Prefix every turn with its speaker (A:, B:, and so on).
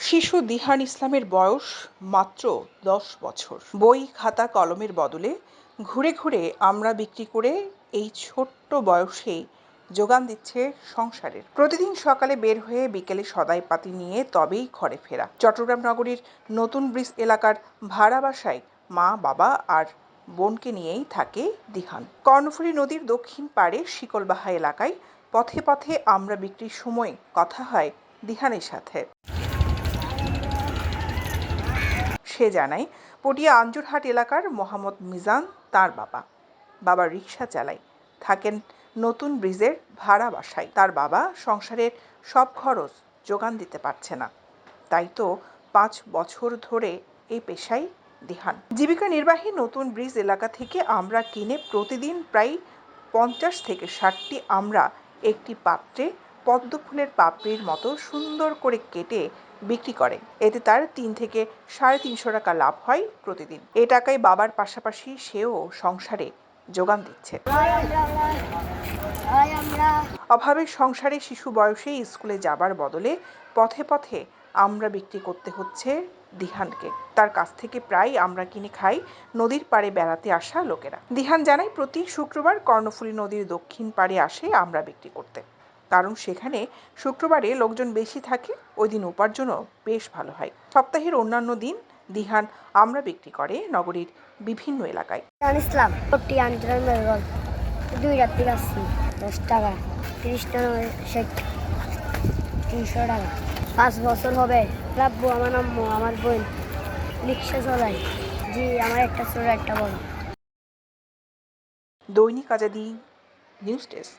A: শিশু দিহান ইসলামের বয়স মাত্র 10 বছর। বই খাতা কলমের বদলে ঘুরে ঘুরে আমরা বিক্রি করে এই ছোট্ট বয়সেই যোগান দিচ্ছে সংসারের। প্রতিদিন সকালে বের হয়ে বিকেলে সদাই পাতি নিয়ে তবেই ঘরে ফেরা। চট্টগ্রাম নগরীর নতুন ব্রিজ এলাকার ভাড়া বাসায় মা, বাবা আর বোনকে নিয়েই থাকে দিহান। কর্ণফুলী নদীর দক্ষিণ পাড়ে শিকলবাহা এলাকায় পথে পথে আমরা বিক্রির সময় কথা হয় দিহানের সাথে। সে জানায়, পটিয়া আঞ্জুরহাট এলাকার মোহাম্মদ মিজান তার বাবা রিকশা চালায়, থাকেন নতুন ব্রিজের ভাড়া বাসায়। তার বাবা সংসারের সব খরচ যোগান দিতে পারছে না, তাই তো 5 বছর ধরে এই পেশায় দিহান। জীবিকা নির্বাহী নতুন ব্রিজ এলাকা থেকে আমরা কিনে প্রতিদিন প্রায় 50 থেকে 60টি আমরা একটি পাত্রে পদ্ম ফুলের পাপড়ির মতো সুন্দর করে কেটে বিক্রি করে। এতে তার 3 থেকে 350 টাকা লাভ হয় প্রতিদিন। এ টাকায় বাবার পাশাপাশি সেও সংসারে যোগান দিচ্ছে। অভাবের সংসারে শিশু বয়সে স্কুলে যাবার বদলে পথে পথে আমরা বিক্রি করতে হচ্ছে দিহানকে। তার কাছ থেকে প্রায় আমরা কিনে খাই নদীর পাড়ে বেড়াতে আসা লোকেরা। দিহান জানায়, প্রতি শুক্রবার কর্ণফুলী নদীর দক্ষিণ পাড়ে আসে আমরা বিক্রি করতে, কারণ সেখানে শুক্রবারে লোকজন বেশি থাকে, ওই দিন উপার্জনও বেশ ভালো হয়। সপ্তাহের অন্যান্য দিন দিহান আমরা বিক্রি করে নগরীর বিভিন্ন এলাকায়।
B: ইসলাম 2 রাত্রি আসছি 10 টাকা 30 টাকা 300 টাকা 5 বছর হবে। লাভবো আমার আম্মু আমার বোন রিক্সা চলাই। জি, আমার একটা ছোট একটা বড়।
A: দৈনিক আজাদী নিউজ ডেস্ক।